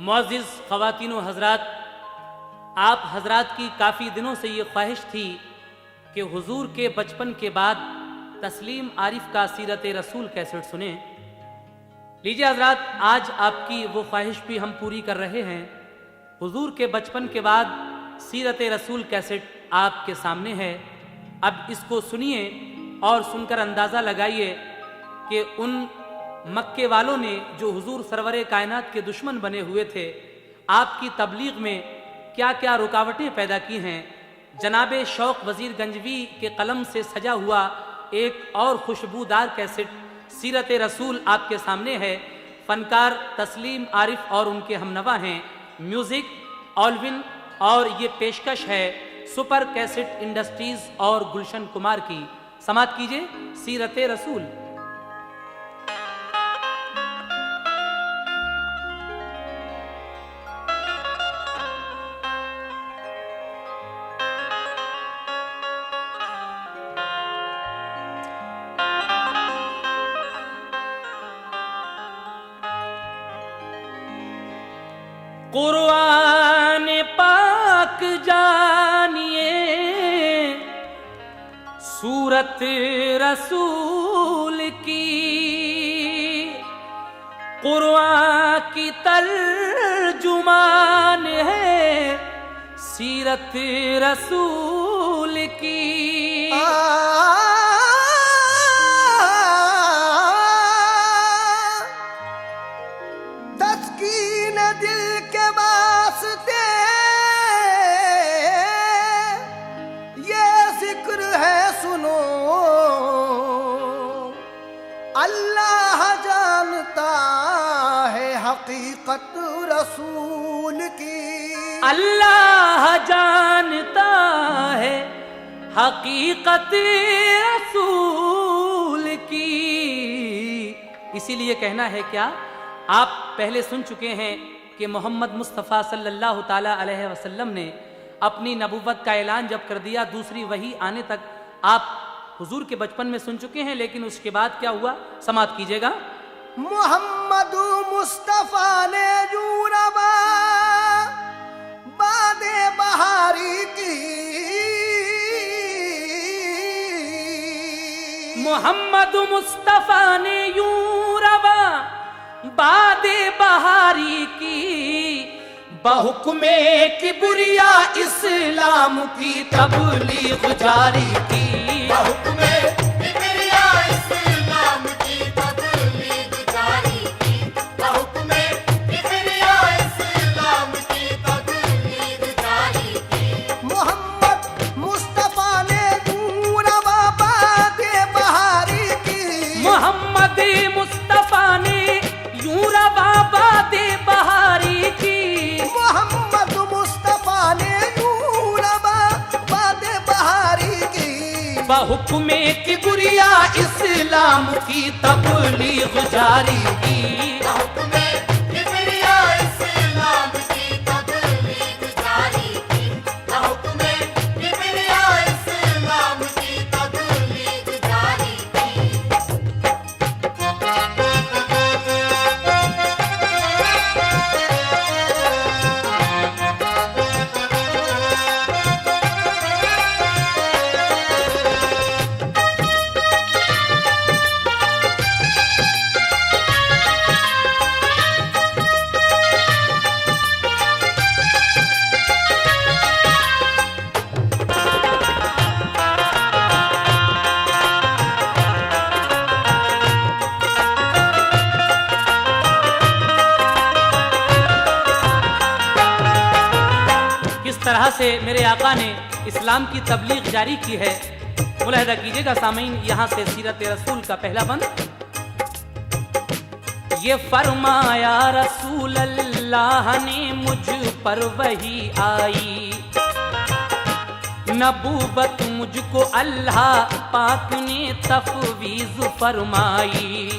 मुअज़्ज़िज़ ख़वातीन व हज़रात, आप हज़रात की काफ़ी दिनों से ये ख्वाहिश थी कि हुजूर के बचपन के बाद तस्लीम आरिफ का सीरत रसूल कैसेट सुने। लीजिए हज़रात, आज आपकी वो ख्वाहिश भी हम पूरी कर रहे हैं। हुजूर के बचपन के बाद सीरत रसूल कैसेट आपके सामने है। अब इसको सुनिए और सुनकर अंदाज़ा लगाइए कि उन मक्के वालों ने जो हुजूर सरवरे कायनात के दुश्मन बने हुए थे, आपकी तबलीग में क्या क्या रुकावटें पैदा की हैं। जनाबे शौक वज़ीर गंजवी के कलम से सजा हुआ एक और खुशबूदार कैसेट सीरत रसूल आपके सामने है। फनकार तस्लीम आरिफ और उनके हमनवा हैं। म्यूज़िक ऑलविन और ये पेशकश है सुपर कैसेट इंडस्ट्रीज़ और गुलशन कुमार की। समात कीजिए सीरत रसूल। कुरान पाक जानिए, सूरत रसूल की, कुरान की तर्जुमान है सीरत रसूल की। अल्लाह जानता है हकीकत रसूल की, अल्लाह जानता है हकीकत रसूल की। इसीलिए कहना है क्या, आप पहले सुन चुके हैं कि मोहम्मद मुस्तफ़ा सल्लल्लाहु ताला अलैहि वसल्लम ने अपनी नबुव्वत का ऐलान जब कर दिया, दूसरी वही आने तक आप हुजूर के बचपन में सुन चुके हैं। लेकिन उसके बाद क्या हुआ, समाप्त कीजिएगा। मोहम्मद मुस्तफा ने यूरबा बादे बहारी की, मोहम्मद मुस्तफा ने यूरबा बादे बहारी की, बहुक्मे किबरिया इस्लाम की तबलीग जारी की, बहुक्मे किबरिया इस्लाम की तबलीग जारी की, बहुक्मे किबरिया इस्लाम की तबलीग जारी की। मोहम्मद मुस्तफा ने यूरबा बादे बहारी की, मोहम्मद मुस्तफा ने यूरबा बादे बहारी की, मोहम्मद मुस्तफा ने यूरबा बादे बहारी की, बहुक्मे किबरिया इस्लाम की तबलीग जारी की, बहुक्मे किबरिया इस्लाम की तबलीग जारी की, बहुक्मे किबरिया इस्लाम की तबलीग जारी की। किस तरह से मेरे आका ने इस्लाम की तबलीग जारी की है, मुलाहिदा कीजिएगा सामीन। यहाँ से सीरत रसूल का पहला बंद। ये फरमाया रसूल अल्लाह ने मुझ पर वही आई, नबूवत मुझको अल्लाह पाक ने तफवीज फरमाई,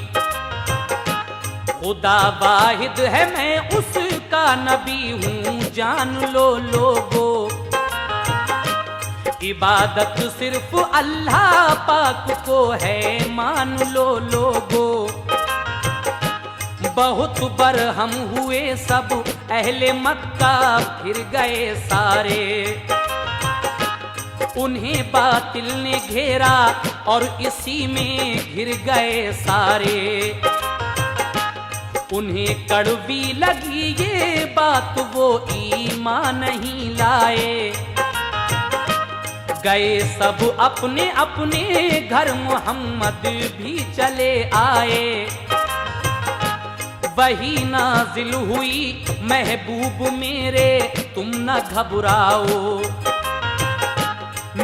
खुदा वाहिद है मैं उसका नबी हूँ जान लो लोगो, इबादत सिर्फ अल्लाह पाक को है मान लो लोगो, बहुत बरहम हुए सब अहले मक्का, फिर गए सारे। उन्हें बातिल ने घेरा और इसी में घिर गए सारे। उन्हें कड़वी लगी ये बात, वो ईमान नहीं लाए। गए सब अपने अपने घर, मोहम्मद भी चले आए। वही नाजिल हुई महबूब मेरे, तुम न घबराओ।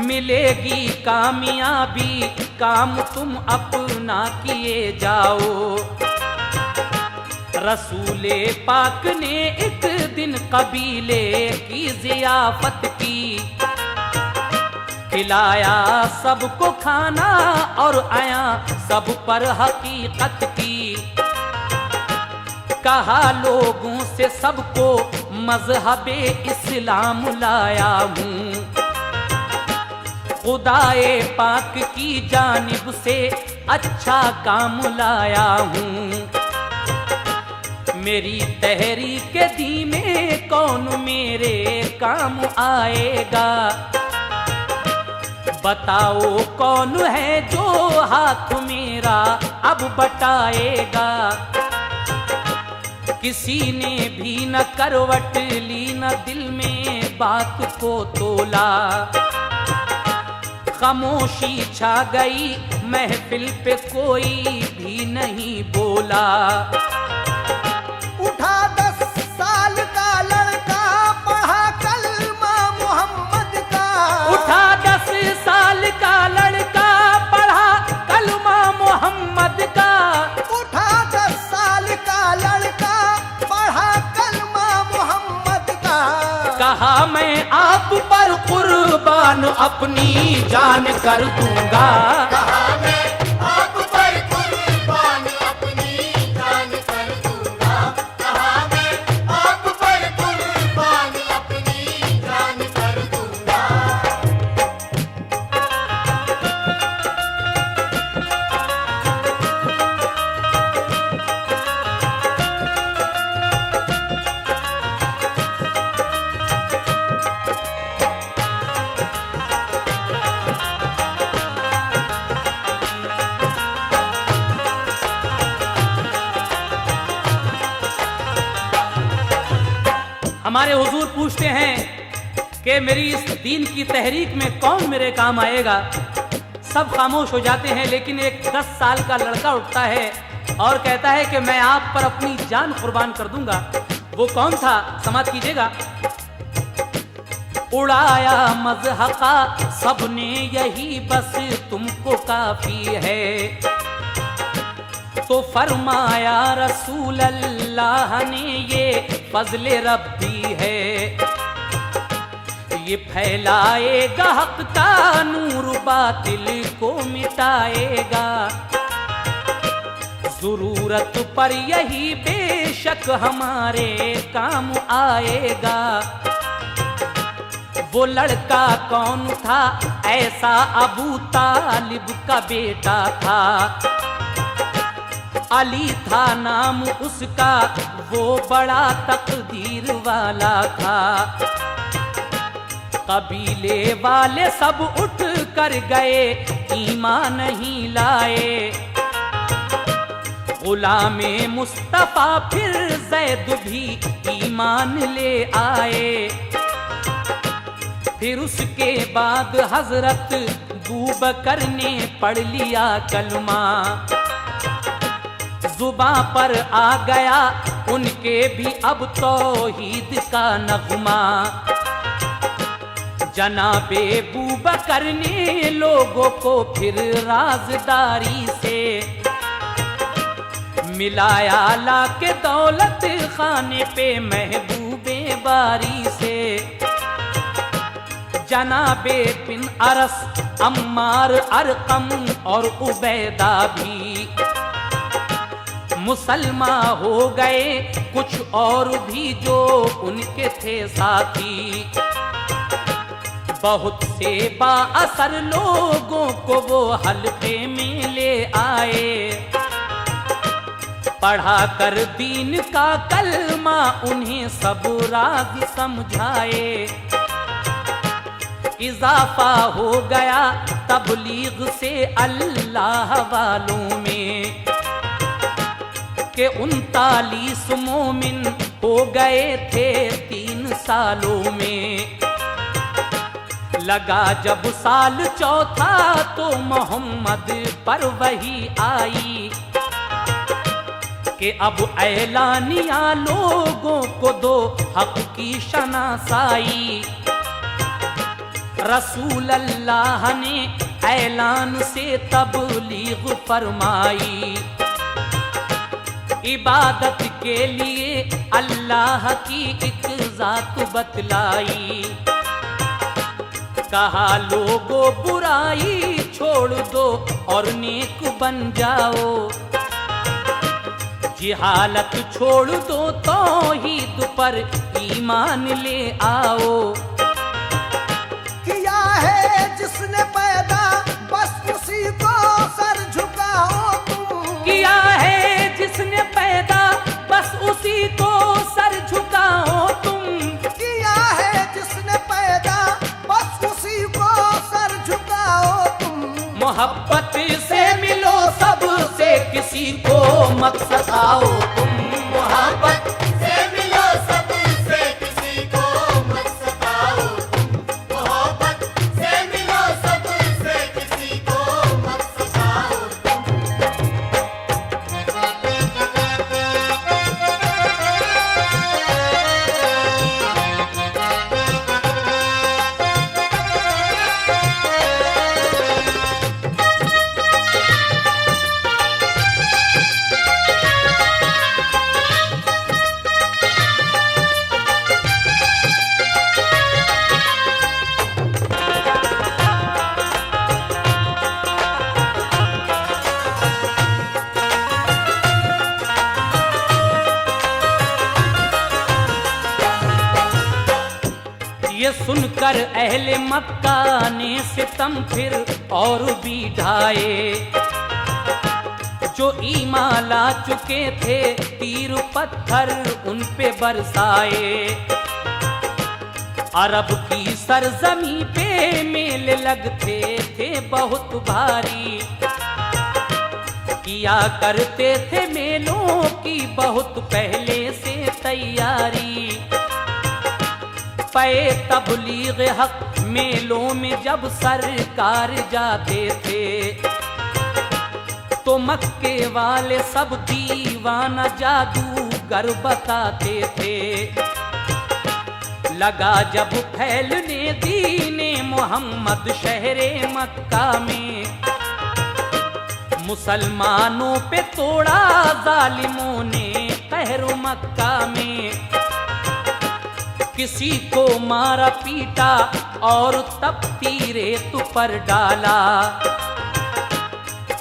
मिलेगी कामयाबी, काम तुम अपना किए जाओ। रसूले पाक ने एक दिन कबीले की जियाफत की। खिलाया सबको खाना और आया सब पर हकीकत की। कहा लोगों से सबको मजहबे इस्लाम लाया हूँ। खुदाए पाक की जानिब से अच्छा काम लाया हूँ। मेरी तहरीक दीन कौन मेरे काम आएगा। बताओ कौन है जो हाथ मेरा अब बटाएगा। किसी ने भी न करवट ली, न दिल में बात को तोला। खामोशी छा गई महफिल पे, कोई भी नहीं बोला। उठा 10 साल का लड़का, पढ़ा कलमा मोहम्मद का। उठा 10 साल का लड़का, पढ़ा कलमा मोहम्मद का। उठा 10 साल का लड़का, पढ़ा कलमा मोहम्मद का। कहा मैं आप पर कुर्बान अपनी जान कर दूंगा। कहा मैं आप पर कुर्बान अपनी जान कर दूंगा। कहा मैं आप पर कुर्बान अपनी जान कर दूंगा। हमारे हुजूर पूछते हैं कि मेरी इस दीन की तहरीक में कौन मेरे काम आएगा। सब खामोश हो जाते हैं, लेकिन एक 10 साल का लड़का उठता है और कहता है कि मैं आप पर अपनी जान कुर्बान कर दूंगा। वो कौन था, समाप्त कीजिएगा। उड़ाया मजहका सबने यही, बस तुमको काफी है। तो फरमाया रसूल अल्लाह ने ये फजले रब्बी है। ये फैलाएगा हक का नूर, बातिल को मिटाएगा। जरूरत पर यही बेशक हमारे काम आएगा। वो लड़का कौन था, ऐसा अबू तालिब का बेटा था। अली था नाम उसका, वो बड़ा तकदीर वाला था। कबीले वाले सब उठ कर गए, ईमान नहीं लाए। गुलामे मुस्तफा फिर जैद भी ईमान ले आए। फिर उसके बाद हजरत बूबकर ने पढ़ लिया कलमा। जुबां पर आ गया उनके भी अब तौहीद का नगमा। जनाबे बूबकर ने लोगों को फिर राजदारी से मिलाया, लाके दौलत खाने पे महबूबे बारी से। जनाबे बिन अरस, अम्मार, अरकम और उबैदा भी मुसलमान हो गए। कुछ और भी जो उनके थे साथी। बहुत से बाअसर लोगों को वो हल्के में ले आए। पढ़ा कर दीन का कलमा उन्हें सब राज समझाए। इजाफा हो गया तबलीग से अल्लाह वालों में कि 39 मोमिन हो गए थे 3 सालों में। लगा जब साल चौथा तो मोहम्मद पर वही आई कि अब ऐलानिया लोगों को दो हक की शनासाई। रसूल अल्लाह ने ऐलान से तबलीग फरमाई। इबादत के लिए अल्लाह की एक जात बतलाई। कहा लोगों बुराई छोड़ दो और नेक बन जाओ। जिहालत छोड़ दो तौहीद पर ईमान ले आओ। किया है जिसने पैदा बस उसी को सर झुकाओ तुम। किया है जिसने पैदा बस उसी को सर झुकाओ तुम। किया है जिसने पैदा बस उसी को सर झुकाओ तुम। मोहब्बत से मिलो सबसे किसी को मत सताओ तुम। मोहब्बत से मिलो सबसे किसी को मत सताओ तुम। मोहब्बत से मिलो सबसे किसी को मत सताओ तुम। ये सुनकर अहले मक्का ने सितम फिर और भी ढाए। जो ईमान ला चुके थे तीर पत्थर उन पे बरसाए। अरब की सरजमी पे मेले लगते थे बहुत भारी। किया करते थे मेलों की बहुत पहले से तैयारी। पे तबलीग हक मेलों में जब सरकार जाते थे तो मक्के वाले सब दीवाना जादूगर बताते थे। लगा जब फैलने दीने मोहम्मद शहरे मक्का में। मुसलमानों पे तोड़ा जालिमों ने कहर मक्का में। किसी को मारा पीटा और तब तीरे तु पर डाला।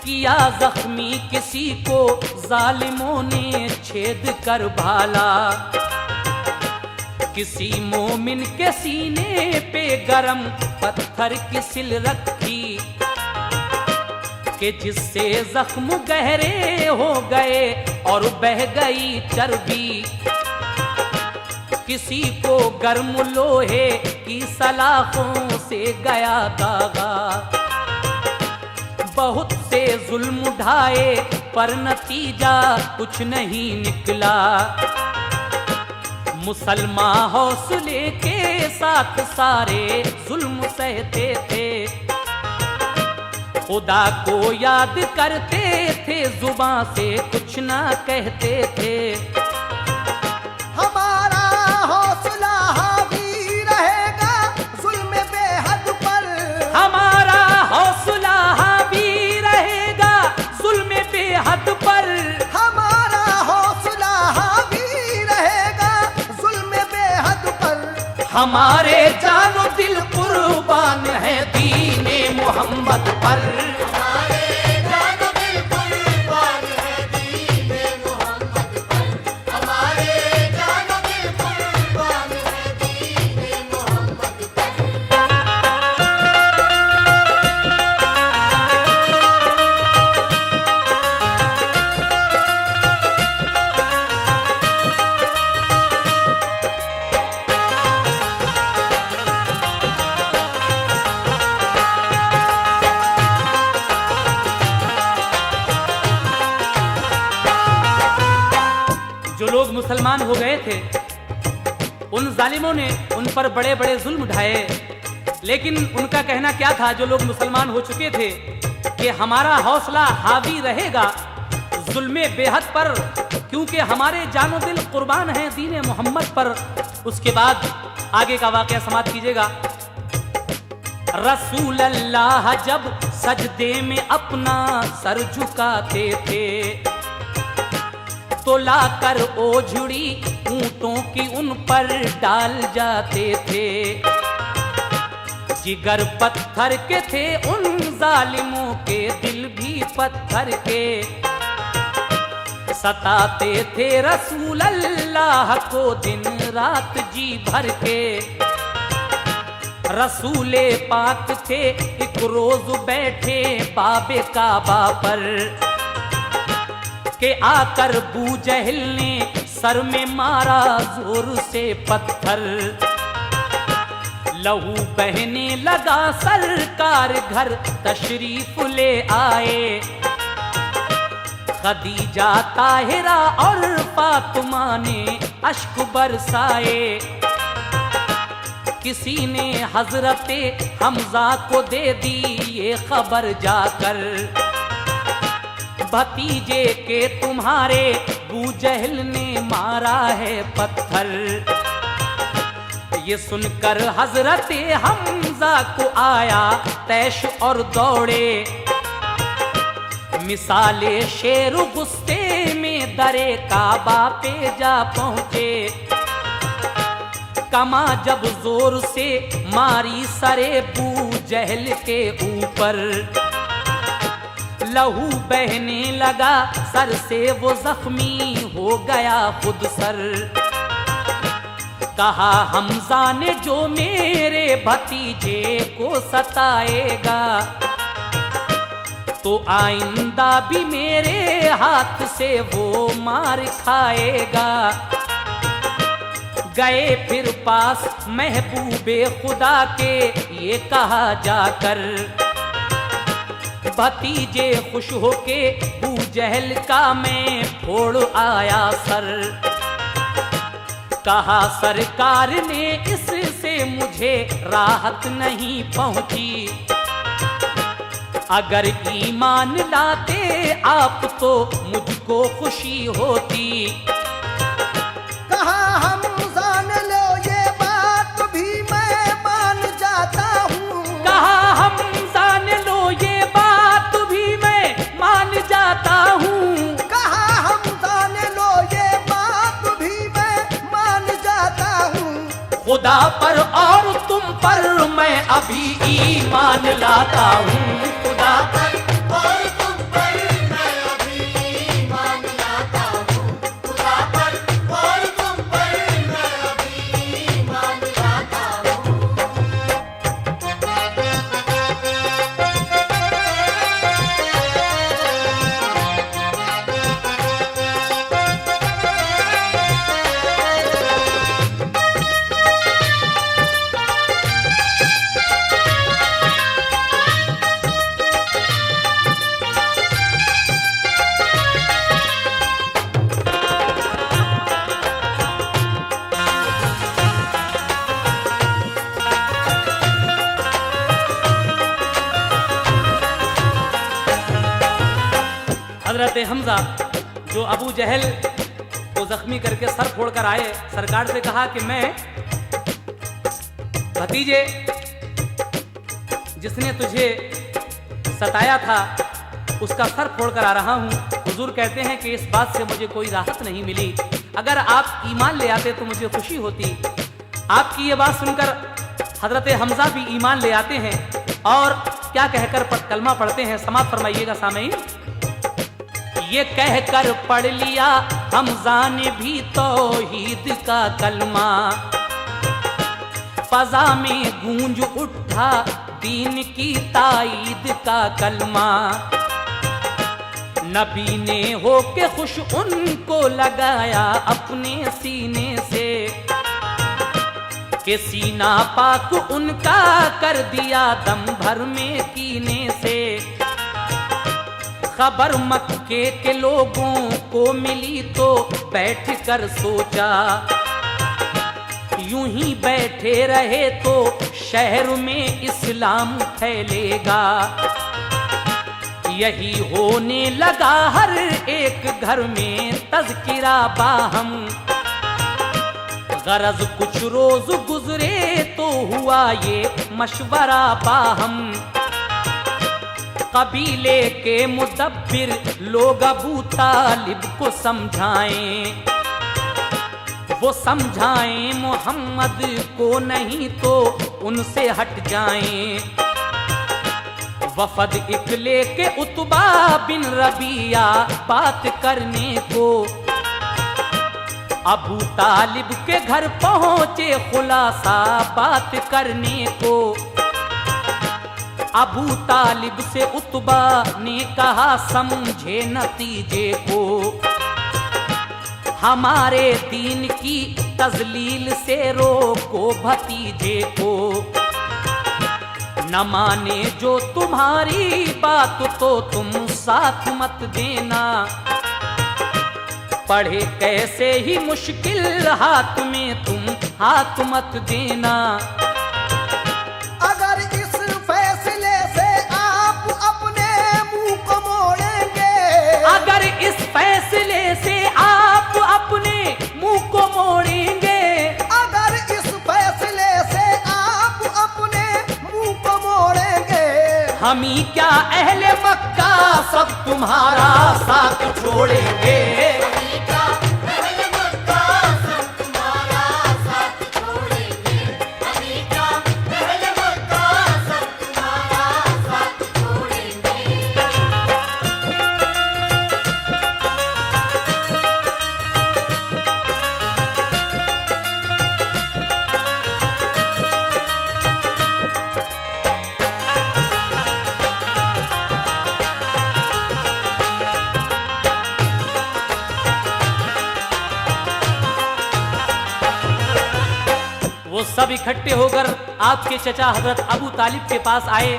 किया जख्मी किसी को जालिमों ने छेद कर भाला। किसी मोमिन के सीने पे गरम पत्थर की सिल रखी कि जिससे जख्म गहरे हो गए और बह गई चर्बी। किसी को गर्म लोहे की सलाखों से गया दागा। बहुत से जुल्म उठाए पर नतीजा कुछ नहीं निकला। मुसलमान हौसले के साथ सारे जुल्म सहते थे। खुदा को याद करते थे जुबां से कुछ ना कहते थे। हमारा हौसला हावी रहेगा जुल्म बेहद पर। हमारा हौसला हावी रहेगा जुल्म बेहद पर। हमारा हौसला हावी रहेगा जुल्म बेहद पर। हमारे जानो दिल कुर्बान है दीने मोहम्मद पर। हमारे जानो दिल कुर्बान है दीने मोहम्मद पर। हमारे जानो दिल कुर्बान है दीने मोहम्मद पर। मुसलमान हो गए थे, उन जालिमों ने उन पर बड़े बड़े जुल्म ढाए, लेकिन उनका कहना क्या था, जो लोग मुसलमान हो चुके थे, कि हमारा हौसला हावी रहेगा जुल्मे बेहद पर, क्योंकि हमारे जानो दिल कुर्बान हैं दीन मोहम्मद पर। उसके बाद आगे का वाकया समाप्त कीजिएगा। रसूल अल्लाह जब सजदे में अपना सर झुकाते थे, तो लाकर ओझड़ी ऊंटों की उन पर डाल जाते थे। जिगर पत्थर के थे उन जालिमों के, दिल भी पत्थर के, सताते थे रसूल अल्लाह को दिन रात जी भर के। रसूले पाक थे एक रोज बैठे बाबे काबा पर, के आकर बू जहल ने सर में मारा जोर से पत्थर। लहू बहने लगा सरकार घर तशरीफ ले आए। खदीजा ताहिरा और फातिमा ने अश्क बरसाए। किसी ने हजरते हमजा को दे दी ये खबर जाकर, भतीजे के तुम्हारे बू जहल ने मारा है पत्थर। ये सुनकर हजरते हमजा को आया तैश और दौड़े। मिसाले शेर गुस्से में दरे काबा पे जा पहुंचे। कमा जब जोर से मारी सरे बू जहल के ऊपर, लहू बहने लगा सर से वो जख्मी हो गया खुद सर। कहा हमजा ने जो मेरे भतीजे को सताएगा, तो आइंदा भी मेरे हाथ से वो मार खाएगा। गए फिर पास महबूबे खुदा के ये कहा जाकर, भतीजे खुश होके बू जहल का मैं फोड़ आया सर। कहा सरकार ने इससे मुझे राहत नहीं पहुंची, अगर ईमान लाते आप तो मुझको खुशी होती। कहा हम जान लो ये बात भी मैं मान जाता हूँ। कहा हम जान लो ये बात भी मैं मान जाता हूँ। कहा हम जान लो ये बात भी मैं मान जाता हूँ। खुदा पर और तुम पर मैं अभी ईमान लाता हूँ। खुदा पर और तुम पर मैं अभी ईमान लाता हूँ। खुदा पर और तुम पर मैं अभी ईमान लाता हूँ। हजरत हमजा जो अबू जहल को जख्मी करके सर फोड़कर आए, सरकार से कहा कि मैं भतीजे जिसने तुझे सताया था उसका सर फोड़कर आ रहा हूँ। हुजूर कहते हैं कि इस बात से मुझे कोई राहत नहीं मिली, अगर आप ईमान ले आते तो मुझे खुशी होती। आपकी ये बात सुनकर हजरत हमजा भी ईमान ले आते हैं और क्या कहकर कलमा पढ़ते हैं, समाप्त फरमाइएगा सामईन। ये कहकर पढ़ लिया हमजा ने भी तौहीद का कलमा, फजा में गूंज उठा दीन की ताईद का कलमा। नबी ने होके खुश उनको लगाया अपने सीने से, कि सीना पाक उनका कर दिया दम भर में कीने से। खबर मक्के के लोगों को मिली तो बैठ कर सोचा, यूं ही बैठे रहे तो शहर में इस्लाम फैलेगा। यही होने लगा हर एक घर में तज़किरा बाहम। गरज कुछ रोज गुजरे तो हुआ ये मशवरा बाहम। कबीले के मुदब्बिर लोग अबू तालिब को समझाएं, वो समझाएं मोहम्मद को, नहीं तो उनसे हट जाएं। वफद इकले के उतबा बिन रबिया बात करने को, अबू तालिब के घर पहुंचे खुलासा बात करने को। अबू तालिब से उतबा ने कहा समझे नतीजे को, हमारे दीन की तजलील से रोको भतीजे को। न माने जो तुम्हारी बात तो तुम साथ मत देना, पढ़े कैसे ही मुश्किल हाथ में तुम हाथ मत देना। अगर इस फैसले से आप अपने मुंह को मोड़ेंगे, अगर इस फैसले से आप अपने मुंह को मोड़ेंगे, अगर इस फैसले से आप अपने मुंह को मोड़ेंगे, हम ही क्या अहले मक्का सब तुम्हारा साथ छोड़ेंगे। वो सब इकट्ठे होकर आपके चचा हजरत अबू तालिब के पास आए।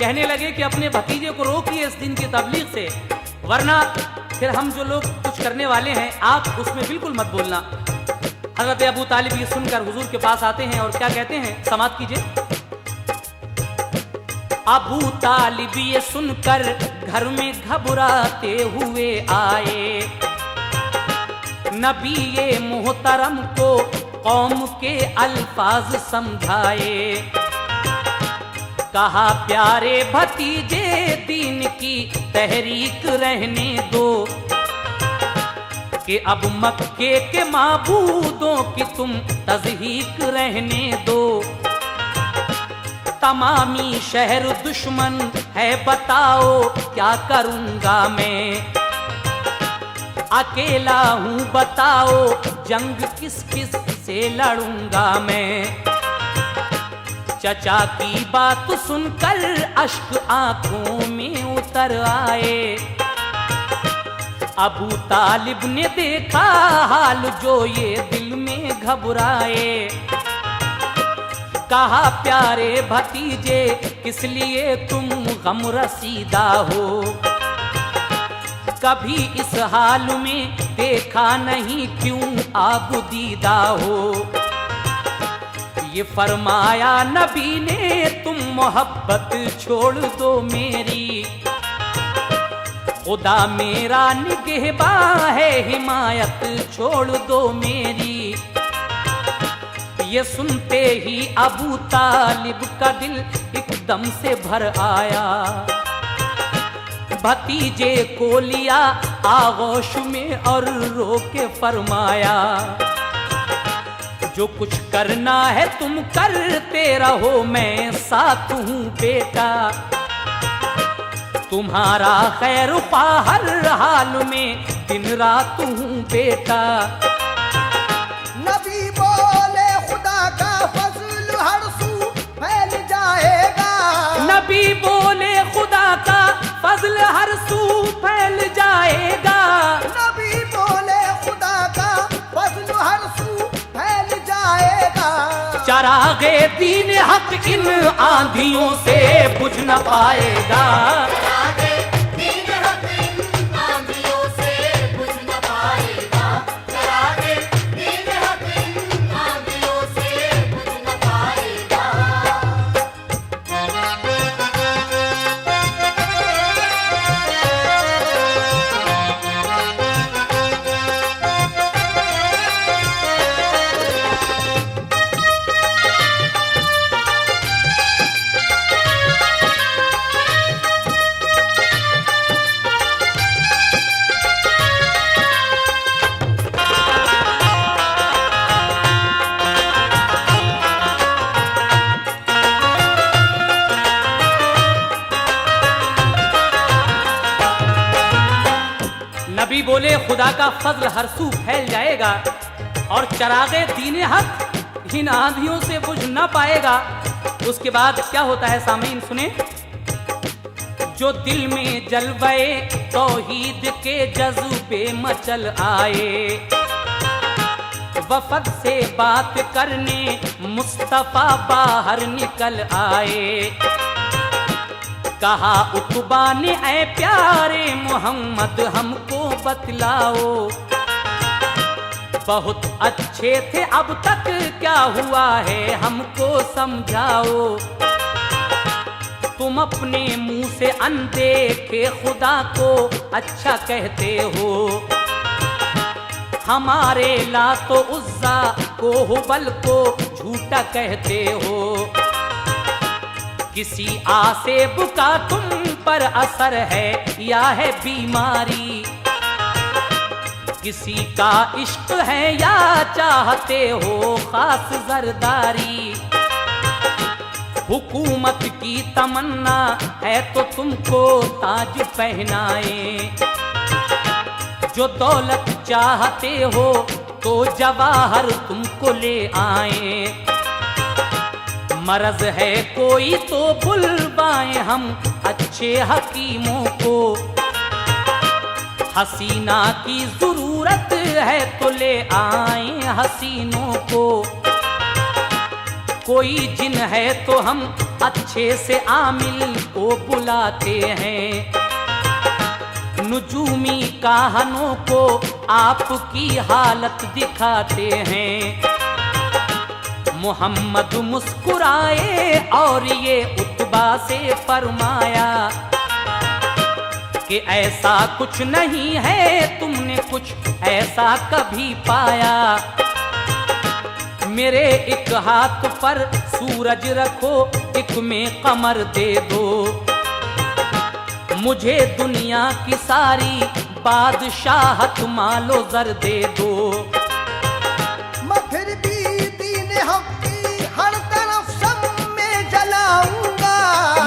कहने लगे कि अपने भतीजे को रोकिए इस दिन की तबलीग से, वरना फिर हम जो लोग कुछ करने वाले हैं आप उसमें बिल्कुल मत बोलना। हजरत अबू तालिब ये सुनकर हुजूर के पास आते हैं और क्या कहते हैं, समाअत कीजिए। अबू तालिब ये सुनकर घर में घबराते हुए आए, नबी ये मोहतरम को कौम के अल्फाज समझाए। कहा प्यारे भतीजे दीन की तहरीक रहने दो, कि अब मक्के के माबूदों की तुम तज़हीक रहने दो। तमामी शहर दुश्मन है बताओ क्या करूंगा मैं, अकेला हूं बताओ जंग किस किस से लड़ूंगा मैं। चचा की बात सुनकर अश्क आंखों में उतर आए। अबू तालिब ने देखा हाल जो ये दिल में घबराए। कहा प्यारे भतीजे किस लिए तुम गम रसीदा हो, कभी इस हाल में देखा नहीं क्यों आबुदीदा हो। ये फरमाया नबी ने तुम मोहब्बत छोड़ दो मेरी, खुदा मेरा निगहबान है हिमायत छोड़ दो मेरी। ये सुनते ही अबू तालिब का दिल एकदम से भर आया। भतीजे को लिया आगोश में और रो के फरमाया, जो कुछ करना है तुम करते रहो मैं साथ हूँ बेटा। तुम्हारा खैर पा हर हाल में दिन रात हूँ बेटा। नबी बोले खुदा का फजल हर सू फैल जाएगा। नबी बोले खुदा का फजल हर सू फैल जाएगा। नबी बोले खुदा का फजल हर सू फैल जाएगा। चरागे दीन हक इन आंधियों से बुझ न पाएगा। दीन हक इन आंधियों से बुझ न पाएगा। बोले खुदा का फजल हर सू फैल जाएगा और चरागे दीने हक इन आंधियों से बुझ ना पाएगा। उसके बाद क्या होता है सामीन सुने। जो दिल में जलवे तौहीद के जज्बे मचल आए, वफद से बात करने मुस्तफा बाहर निकल आए। कहा उतबा ने ऐ प्यारे मोहम्मद हमको बतलाओ, बहुत अच्छे थे अब तक क्या हुआ है हमको समझाओ। तुम अपने मुंह से अनदेखे खुदा को अच्छा कहते हो, हमारे लातो उज़्ज़ा को हुबल को झूठा कहते हो। किसी आसेब का तुम पर असर है या है बीमारी, किसी का इश्क है या चाहते हो खास जरदारी। हुकूमत की तमन्ना है तो तुमको ताज पहनाए, जो दौलत चाहते हो तो जवाहर तुमको ले आए। मरज है कोई तो बुलवाएं हम अच्छे हकीमों को, हसीना की जरूरत है तो ले आए हसीनों को। कोई जिन है तो हम अच्छे से आमिल को बुलाते हैं, नुजूमी कहानों को आपकी हालत दिखाते हैं। मोहम्मद मुस्कुराए और ये उतबा से फरमाया कि ऐसा कुछ नहीं है तुमने कुछ ऐसा कभी पाया। मेरे एक हाथ पर सूरज रखो, एक में कमर दे दो, मुझे दुनिया की सारी बादशाहत मालो जर दे दो। मैं फिर भी दीन हक की हर तरफ शम्मे जलाऊंगा,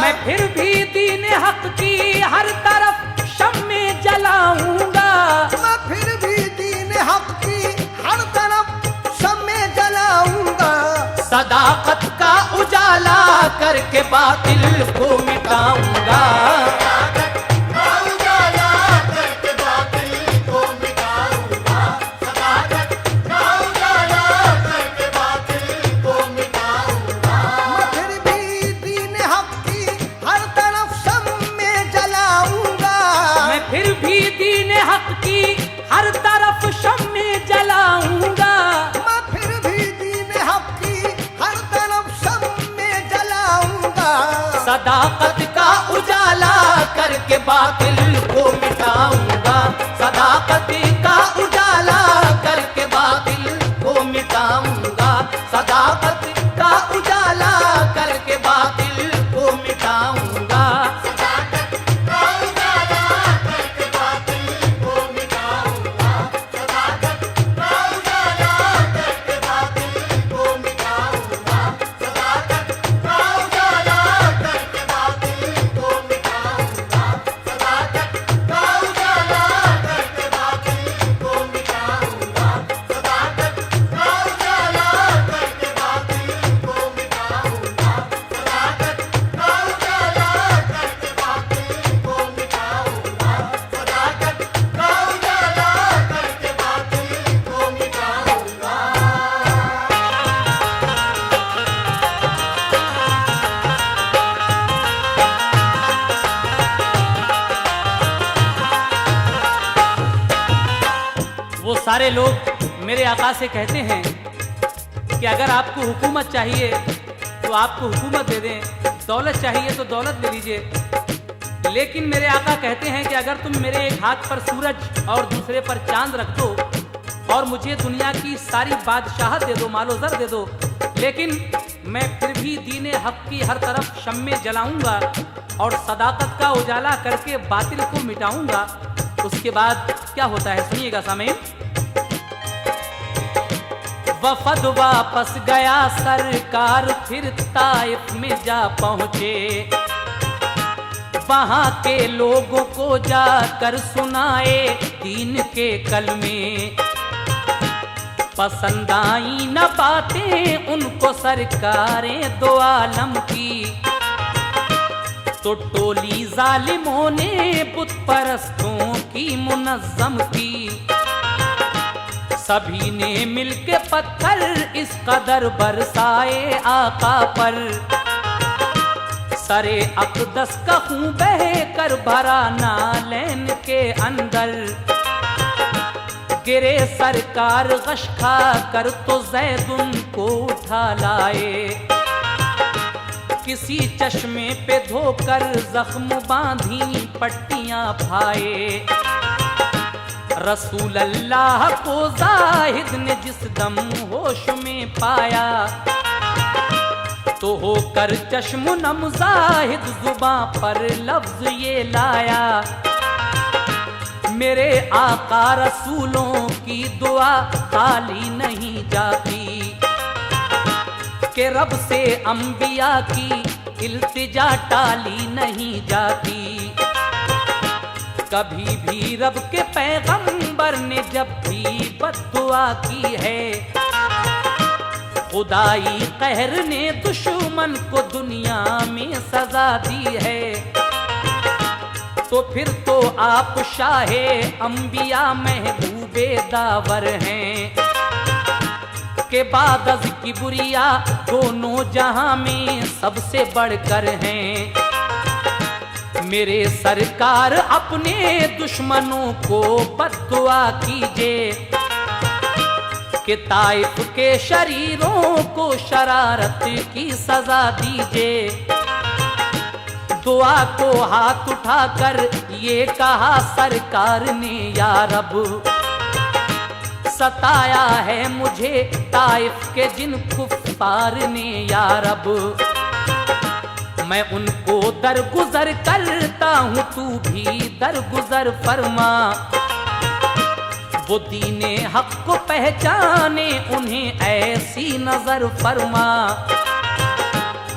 मैं फिर भी दीन हक की हर तरफ शम्मे जलाऊंगा। मैं फिर भी दीन हक की हर तरफ शम्मे जलाऊंगा। सदाकत का उजाला करके बातिल को मिटाऊंगा। हर तरफ शम्मे जलाऊंगा। मैं फिर भी दीन हक की हर तरफ शम्मे जलाऊंगा। सदाकत का उजाला करके बातिल को मिटाऊंगा। सदाकत का उजाला करके बातिल को मिटाऊंगा। सदाकत का उजाला करके बातिल को मिटाऊंगा। वो सारे लोग मेरे आका से कहते हैं कि अगर आपको हुकूमत चाहिए तो आपको हुकूमत दे दें, दौलत चाहिए तो दौलत ले लीजिए। लेकिन मेरे आका कहते हैं कि अगर तुम मेरे एक हाथ पर सूरज और दूसरे पर चांद रख दो और मुझे दुनिया की सारी बादशाहत दे दो, मालो जर दे दो, लेकिन मैं फिर भी दीने हक की हर तरफ शम्मे जलाऊंगा और सदाकत का उजाला करके बातिल को मिटाऊंगा। उसके बाद क्या होता है सुनिएगा सामीन। वफद वापस गया सरकार फिर ताइफ में जा पहुंचे, वहां के लोगों को जाकर सुनाए दीन के कलमे। पसंद आई न बातें उनको सरकारें दो आलम की, तो टोली जालिमों ने बुत परस्तों की मुनज्जम की। सभी ने मिलके पत्थर इस कदर बरसाए आका पर, सरे अक़दस का खून बह कर भरा नालैन के अंदर। गिरे सरकार गश खा कर तो ज़ैद उनको उठा लाए, किसी चश्मे पे धोकर जख्म बांधी पट्टियां भाए। रसूल अल्लाह को जाहिद ने जिस दम होश में पाया, तो होकर चश्म नम जाहिद जुबां पर लफ्ज ये लाया, मेरे आका रसूलों की दुआ खाली नहीं जाती, के रब से अंबिया की इल्तिजा टाली नहीं जाती। कभी भी रब के पैगंबर ने जब भी बद्दुआ की है, खुदाई कहर ने दुश्मन को दुनिया में सजा दी है। तो फिर तो आप शाहे अंबिया महबूबे दावर हैं, के बाद अज़ किबरिया दोनों जहां में सबसे बढ़कर हैं। मेरे सरकार अपने दुश्मनों को बद्दुआ कीजिए, कि ताइफ के शरीरों को शरारत की सजा दीजिए। दुआ को हाथ उठाकर ये कहा सरकार ने, या रब सताया है मुझे ताइफ के जिन कुफ्फार ने, या रब मैं उनको दरगुजर करता हूँ, तू भी दरगुजर फरमा। वो दीने हक को पहचाने उन्हें ऐसी नजर फरमा।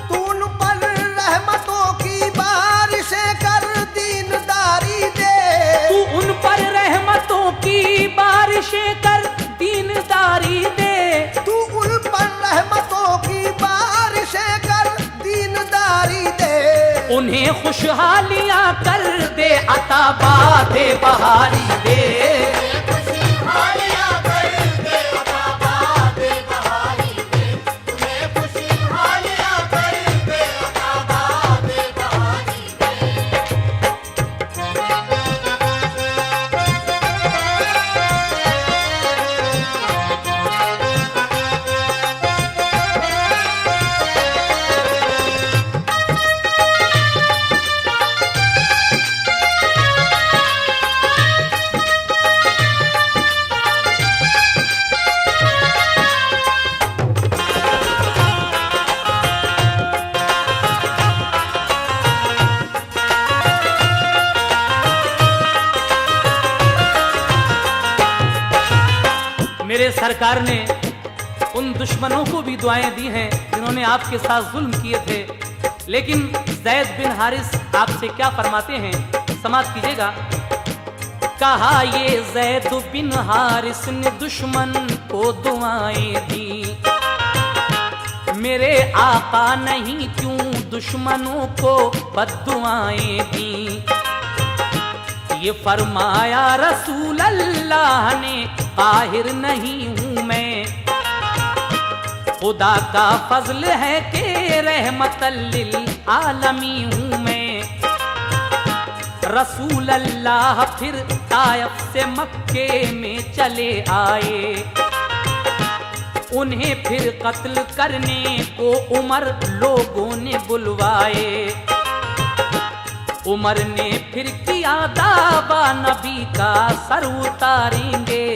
तू उन पर रहमतों की बारिशें कर दीनदारी दे, तू उन पर रहमतों की बारिशें कर दीनदारी दे, तू उन पर रहमतों की बारिशें कर दीनदारी दे। उन्हें खुशहालियां कर दे, अता बादे बहारी दे। खुशहालियां कर दे, अता बादे बहारी दे। तुम्हें खुशहालियां कर दे, अता बादे बहारी दे। मेरे सरकार ने उन दुश्मनों को भी दुआएं दी हैं जिन्होंने आपके साथ जुल्म किए थे, लेकिन ज़ैद बिन हारिस आपसे क्या फरमाते हैं, समाअत कीजिएगा। कहा ये ज़ैद बिन हारिस ने दुश्मन को दुआएं दी, मेरे आका नहीं क्यों दुश्मनों को बद्दुआएं दी। ये फरमाया रसूल अल्लाह ने, काहिर नहीं हूं मैं, खुदा का फजल है कि रहमतल लिल आलमी हूं मैं। रसूल अल्लाह फिर ताइफ से मक्के में चले आए, उन्हें फिर कत्ल करने को उमर लोगों ने बुलवाए। उमर ने फिर किया दावा नबी का सर उतारेंगे,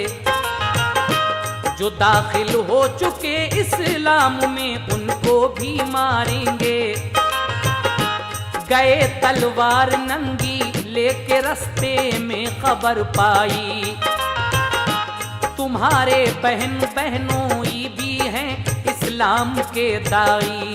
जो दाखिल हो चुके इस्लाम में उनको भी मारेंगे। गए तलवार नंगी लेके रास्ते में खबर पाई, तुम्हारे बहन बहनों भी हैं इस्लाम के दाई।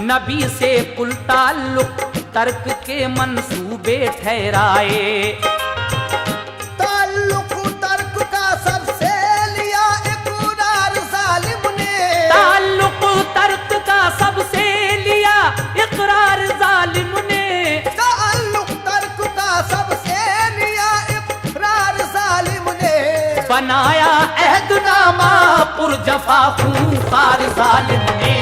नबी से कुल ताल्लुक तर्क के मंसूबे ठहराए। ताल्लुक तर्क का सबसे लिया इकरार जालिम ने। ताल्लुक तर्क का सबसे लिया इकरार जालिम ने। ताल्लुक तर्क का सबसे लिया इकरार जालिम ने। बनाया अहदनामा पुरजफा खूंखार जालिम ने।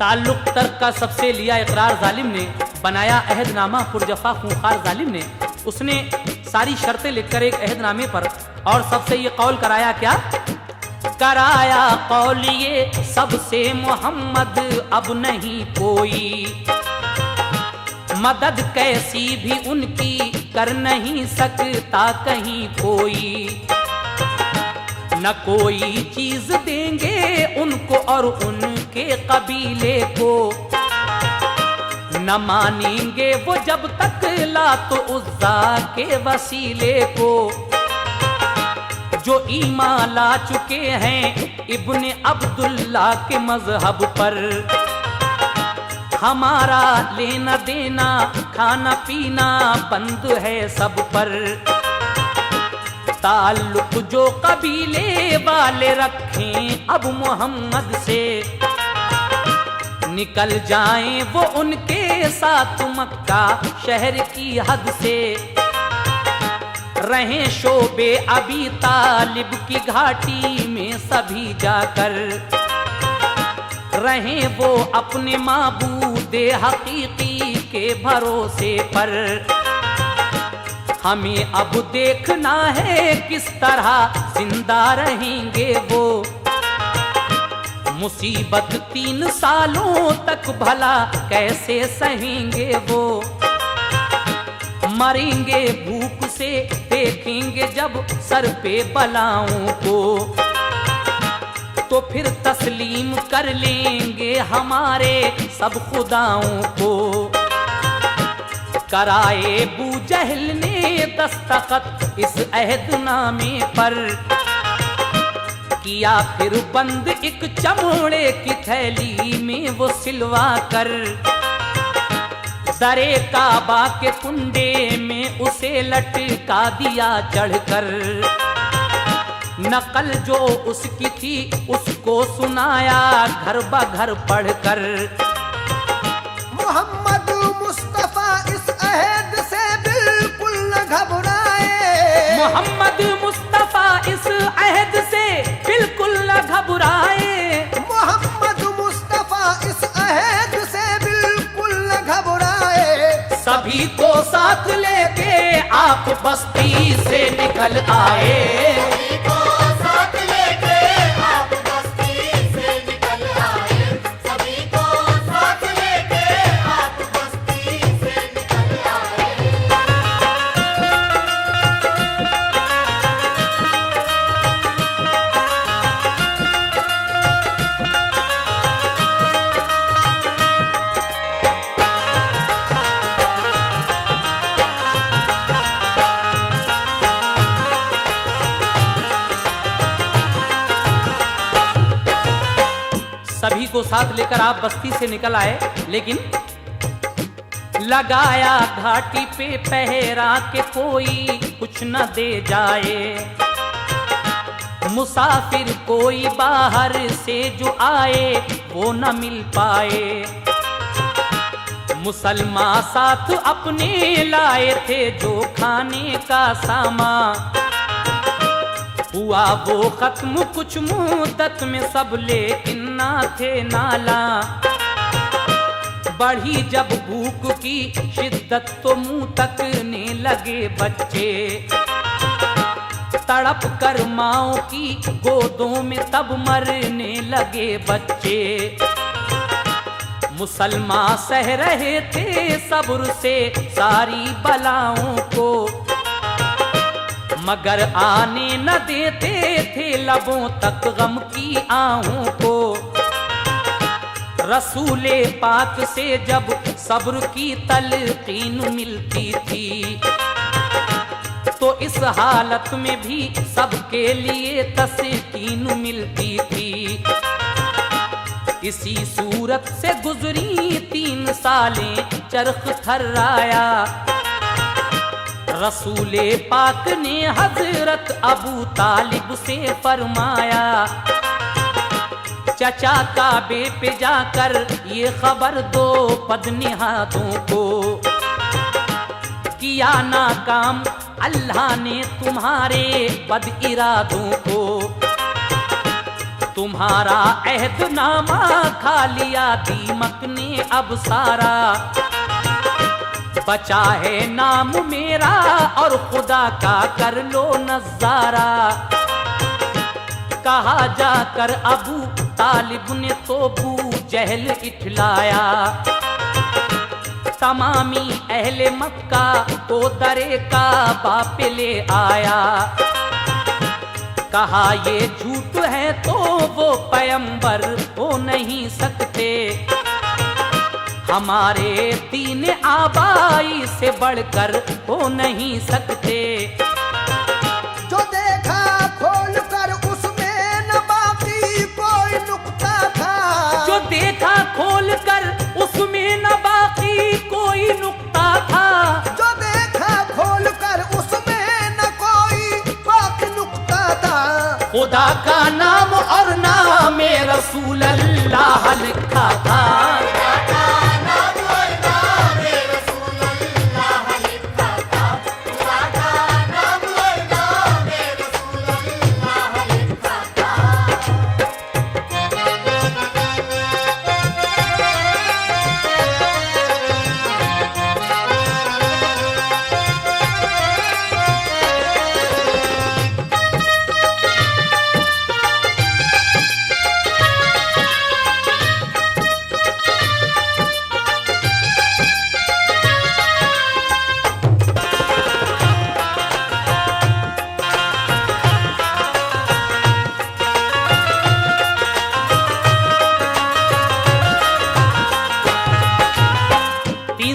ताल्लुक तर्क का सबसे लिया इकरार जालिम ने। बनाया अहदनामा पुरजफा खूंखार जालिम ने। उसने सारी शर्तें लिखकर एक अहदनामे पर और सबसे ये कौल कराया, क्या कराया कौल ये सबसे मोहम्मद अब नहीं कोई, मदद कैसी भी उनकी कर नहीं सकता कहीं कोई। न कोई चीज देंगे उनको और उनके कबीले को, न मानेंगे वो जब तक लात उज़्ज़ा के वसीले को। जो ईमान ला चुके हैं इब्ने अब्दुल्ला के मजहब पर, हमारा लेना देना खाना पीना बंद है सब पर। ताल्लुक जो कबीले वाले रखें अब मोहम्मद से, निकल जाएं वो उनके साथ मक्का शहर की हद से। रहें शोबे अबी तालिब की घाटी में सभी जाकर, रहें वो अपने माबूदे हकीकी के भरोसे पर। हमें अब देखना है किस तरह जिंदा रहेंगे वो, मुसीबत 3 सालों तक भला कैसे सहेंगे वो। मरेंगे भूख से देखेंगे जब सर पे बलाओं को, तो फिर तस्लीम कर लेंगे हमारे सब खुदाओं को। कराए बू जहल ने दस्तखत इस अहदनामे पर, किया फिर बंद एक चमोड़े की थैली में वो सिलवा कर। दरे काबा के कुंडे में उसे लटका दिया चढ़कर। नकल जो उसकी थी उसको सुनाया घर ब-घर पढ़कर। मोहम्मद मुस्तफा इस अहद से बिल्कुल न घबराए। मोहम्मद मुस्तफा इस अहद से बिल्कुल न घबराए। मोहम्मद मुस्तफा इस अहद से बिल्कुल न घबराए। सभी को साथ लेके आप बस्ती से निकल आए। सभी को साथ लेके आप बस्ती से निकल आए। सभी को साथ लेके आप बस्ती से निकल आए। सभी को साथ लेकर आप बस्ती से निकल आए, लेकिन लगाया घाटी पे पहरा के कोई कुछ न दे जाए। मुसाफिर कोई बाहर से जो आए वो न मिल पाए। मुसलमान साथ अपने लाए थे जो खाने का सामान, हुआ वो खत्म कुछ मुद्दत में सब लेकिन कितना थे नाला। बढ़ी जब भूख की शिद्दत तो मुंह तकने लगे बच्चे। तड़प कर माओ की गोदों में तब मरने लगे बच्चे। मुसलमान सह रहे थे सब्र से सारी बलाओं को, मगर आने न देते थे लबों तक गम की आहों को। रसूले पाक से जब सब्र की तलकीन मिलती थी, तो इस हालत में भी सबके लिए तस्कीन मिलती थी। इसी सूरत से गुजरी 3 सालें चरख थर्राया। रसूले पाक ने हजरत अबू तालिब से फरमाया, चचा काबे पे जाकर ये खबर दो बदनिहातों को, किया नाकाम अल्लाह ने तुम्हारे बद इरादों को। तुम्हारा अहदनामा खा लिया दीमक ने अब सारा, बचा है नाम मेरा और खुदा का कर लो नजारा। कहा जाकर अबू तालिब ने तो बू जहल इठलाया। तमामी अहले मक्का को दरे का बाप ले आया। कहा ये झूठ है तो वो पैगंबर हो नहीं सकते, हमारे दीन आबाई से बढ़कर हो नहीं सकते। जो देखा खोल कर उसमें न बाकी कोई नुक्ता था। जो देखा खोल कर उसमें न बाकी कोई नुक्ता था। जो देखा खोल कर उसमें न कोई बाकी नुक्ता था। खुदा का नाम और नाम रसूल अल्लाह लिखा था।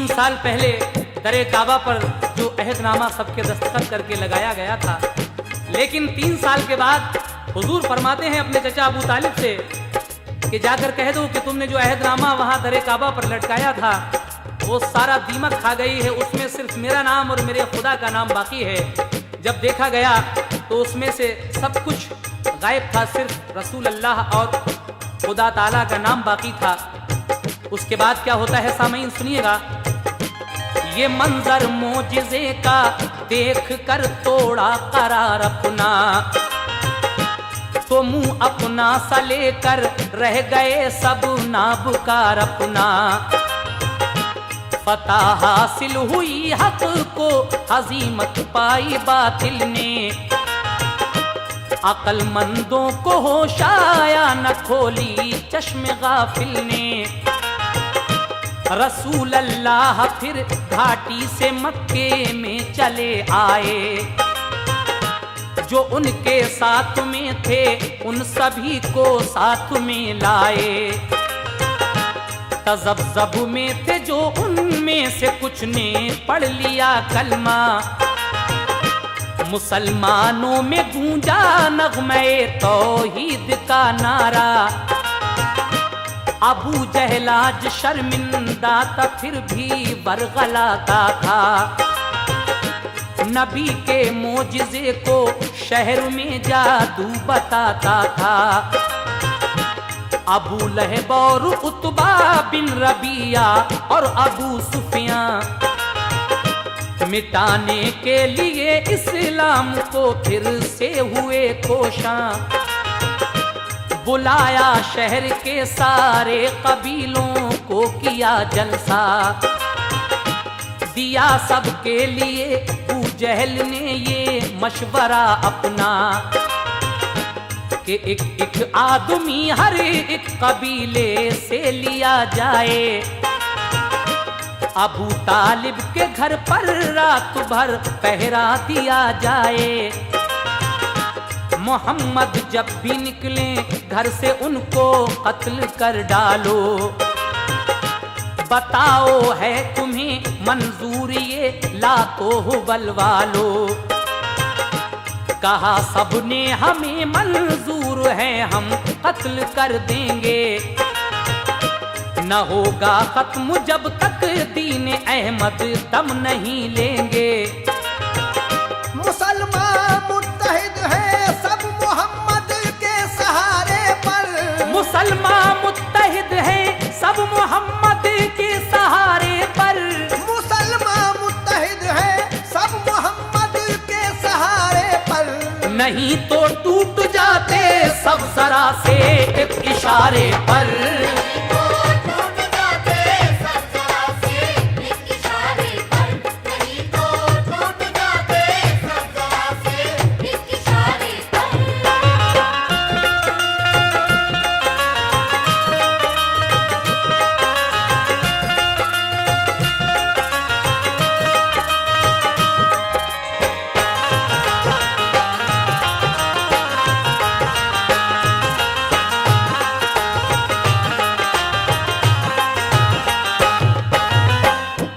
साल पहले दरे काबा पर जो अहदनामा सबके दस्तखत करके लगाया गया था, लेकिन 3 साल के बाद हुजूर फरमाते हैं अपने चचा अबू तालिब से कि जाकर कह दो कि तुमने जो अहदनामा वहां दरे काबा पर लटकाया था वो सारा दीमक खा गई है, उसमें सिर्फ मेरा नाम और मेरे खुदा का नाम बाकी है। जब देखा गया तो उसमें से सब कुछ गायब था, सिर्फ रसूल अल्लाह और खुदा ताला का नाम बाकी था। उसके बाद क्या होता है सामईन सुनिएगा। ये मंजर मोजिज़े का देख कर तोड़ा करार अपना, तो मुंह अपना सा लेकर रह गए सब नाबकार अपना। फतह हासिल हुई हक को हजीमत पाई बातिल ने, अक्लमंदों को होश आया न खोली चश्मे गाफिल ने। रसूल अल्लाह फिर घाटी से मक्के में चले आए, जो उनके साथ में थे उन सभी को साथ में लाए। तज़ब्ज़ब में थे जो उनमें से कुछ ने पढ़ लिया कलमा, मुसलमानों में गूंजा नग़्मे तौहीद का नारा। अबू जहल आज शर्मिंदा था फिर भी बरगलाता था, नबी के मोजिज़े को शहर में जादू बताता था। अबू लहब और उतबा बिन रबिया और अबू सुफियान मिटाने के लिए इस्लाम को फिर से हुए कोशां। बुलाया शहर के सारे कबीलों को, किया जलसा दिया सबके लिए। अबू जहल ने ये मशवरा अपना कि एक एक आदमी हर एक कबीले से लिया जाए। अबू तालिब के घर पर रात भर पहरा दिया जाए। मोहम्मद जब भी निकले घर से उनको कत्ल कर डालो। बताओ है तुम्हें मंजूर ये लातो हुबल वालो। कहा सबने हमें मंजूर है, हम कत्ल कर देंगे। न होगा खत्म जब तक दीन अहमद दम नहीं लेंगे। मुसलमान मुत्तहिद है सब मोहम्मद के सहारे पर। मुसलमान मुत्तहिद है सब मोहम्मद के सहारे पर। मुसलमान मुत्तहिद है सब मोहम्मद के सहारे पर। नहीं तो टूट जाते सब जरा से एक इशारे पर। टूट जाते सब जरा से एक इशारे पर। नहीं तो टूट जाते सब जरा से एक इशारे पर।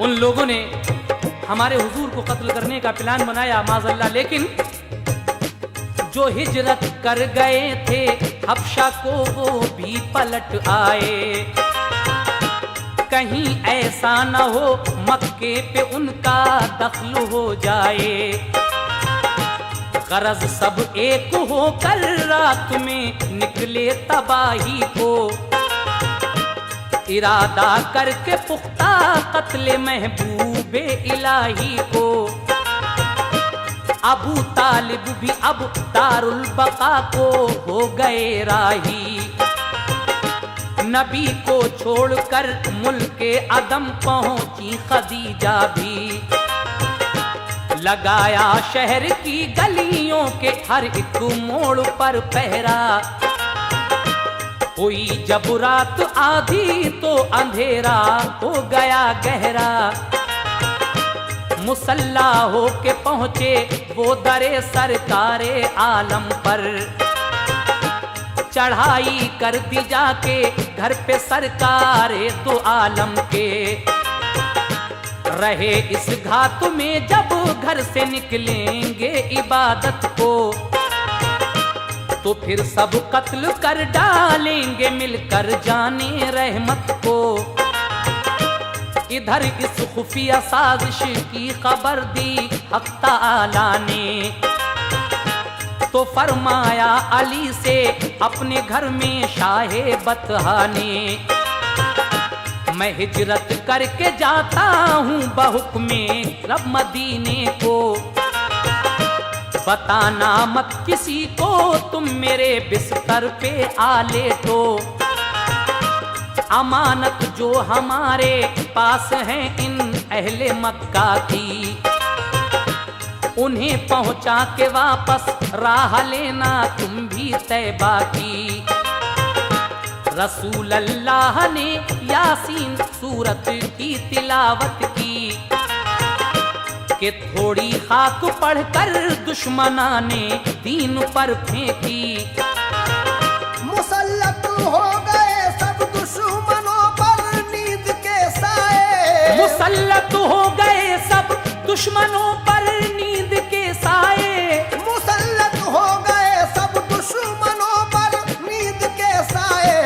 उन लोगों ने हमारे हुजूर को कत्ल करने का प्लान बनाया माज़अल्लाह, लेकिन जो हिजरत कर गए थे हबशा को वो भी पलट आए। कहीं ऐसा न हो मक्के पे उनका दखल हो जाए। गरज सब एक होकर रात में निकले तबाही को। इरादा करके पुख्ता कत्ले महबूबे इलाही को। अबू तालिब भी अब दारुल बका को हो गए राही। नबी को छोड़कर मुल्के अदम पहुंची खदीजा भी। लगाया शहर की गलियों के हर एक मोड़ पर पहरा। हुई जब रात आधी तो अंधेरा हो गया गहरा। मुसल्ला हो के पहुंचे वो दरे सरकारे आलम पर। चढ़ाई कर दी जाके घर पे सरकारे तो आलम के। रहे इस घात में जब घर से निकलेंगे इबादत को। तो फिर सब कत्ल कर डालेंगे मिलकर जाने रहमत को। इधर इस खुफिया साजिश की खबर दी हक ताला ने। तो फरमाया अली से अपने घर में शाहे बतहा ने। मैं हिजरत करके जाता हूँ बहुक्मे रब मदीने को। बताना मत किसी को तुम मेरे बिस्तर पे आले तो। अमानत जो हमारे पास है इन अहले मक्का की। उन्हें पहुंचा के वापस राह लेना तुम भी तैबा की। रसूल अल्लाह ने यासीन सूरत की तिलावत की। कि थोड़ी खाक पढ़कर दुश्मना ने दीन पर फेंकी। मुसल्लत हो गए सब दुश्मनों पर नींद के साए। मुसल्लत हो गए सब दुश्मनों पर नींद के साए। मुसल्लत हो गए सब दुश्मनों पर नींद के साए।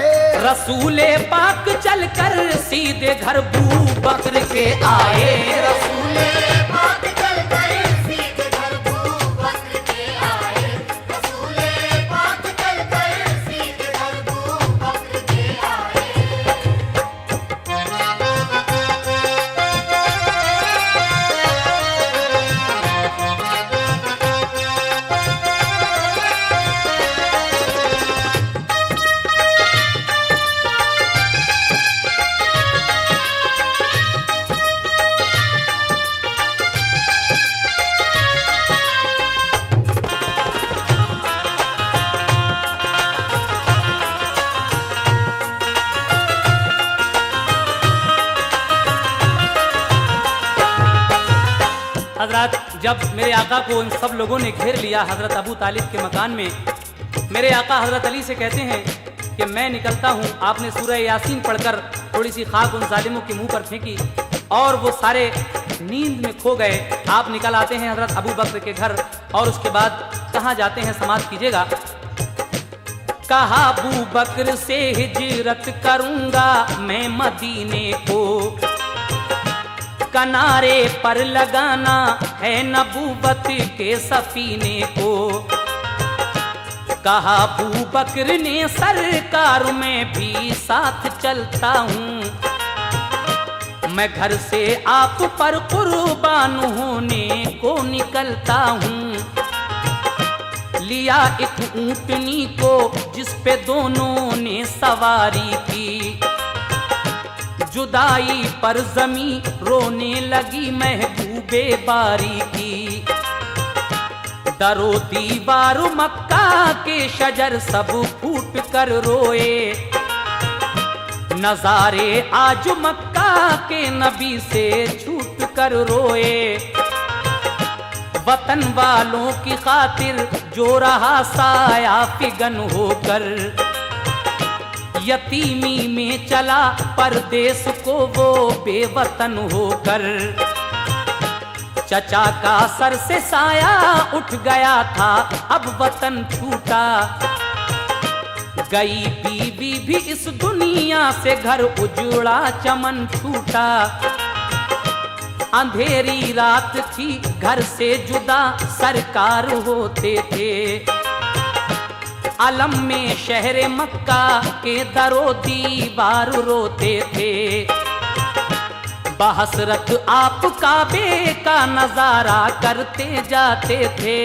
रसूले पाक चलकर सीधे घर बू बकर के आए। रसूले पाक चलकर सीधे घर बू बकर के आए। रसूले पाक चलकर सीधे घर बू बकर के आए। हजरत, जब मेरे आका को इन सब लोगों ने घेर लिया हजरत अबू तालिब के मकान में, मेरे आका हजरत अली से कहते हैं कि मैं निकलता हूँ। आपने सूरह यासीन पढ़कर थोड़ी सी खाक उन जालिमों के मुंह पर फेंकी और वो सारे नींद में खो गए। आप निकल आते हैं हजरत अबू बकर के घर और उसके बाद कहाँ जाते हैं समाप्त कीजिएगा। कहा अबू बकर से हिजरत करूंगा मैं मदीने को, किनारे पर लगाना है नबूवत के सफीने को। कहा अबू बकर ने सरकार में भी साथ चलता हूँ, मैं घर से आप पर कुर्बान होने को निकलता हूँ। लिया एक ऊंटनी को जिस पे दोनों ने सवारी की, जुदाई पर जमी रोने लगी महबूबे बारी की। दरो दीवार मक्का के शजर सब फूट कर रोए, नजारे आज मक्का के नबी से छूट कर रोए। वतन वालों की खातिर जो रहा साया फिगन होकर, यतीमी में चला परदेश को वो बेवतन होकर। चचा का सर से साया उठ गया था अब वतन छूटा, गई बीवी भी इस दुनिया से घर उजड़ा चमन छूटा। अंधेरी रात थी घर से जुदा सरकार होते थे, अलम में शहर मक्का के दरो दीवार रोते थे। बहसरत आप काबे का नजारा करते जाते थे,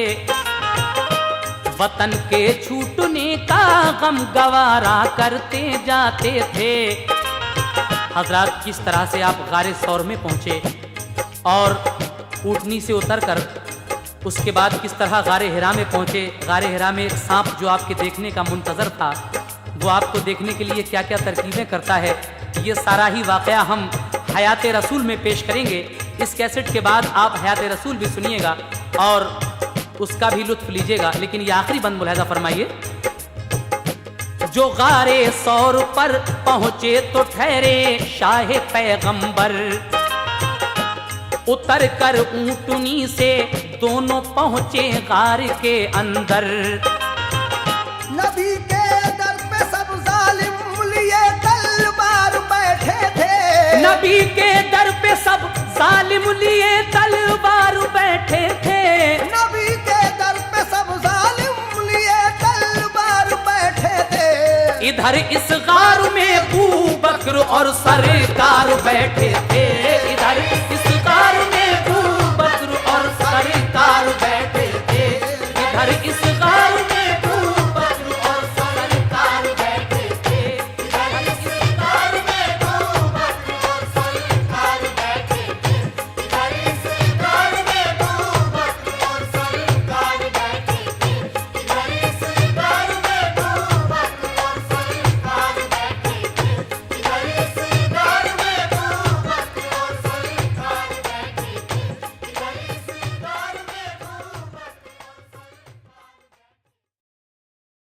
वतन के छूटने का गम गवारा करते जाते थे। हजरत, किस तरह से आप गारे सौर में पहुंचे और ऊँटनी से उतरकर उसके बाद किस तरह गारे हिरा में पहुंचे। गारे हिरा में एक सांप जो आपके देखने का मुंतजर था, वो आपको देखने के लिए क्या क्या तरकीबें करता है, ये सारा ही वाकया हम हयात रसूल में पेश करेंगे। इस कैसेट के बाद आप हयात रसूल भी सुनिएगा और उसका भी लुत्फ लीजिएगा। लेकिन ये आखिरी बंद मुलाहिजा फरमाइए। जो गारे सौर पर पहुंचे तो ठहरे शाह पैगंबर, उतर कर ऊंटनी से दोनों पहुंचे गार के अंदर। नबी के दर पे सब जालिम लिए तलवार बैठे थे, नबी के दर पे सब जालिम लिए तलवार बैठे थे। नबी के दर पे सब जालिम लिए तलवार बैठे थे। इधर इस गार में अबू बकर और सरकार बैठे थे, इधर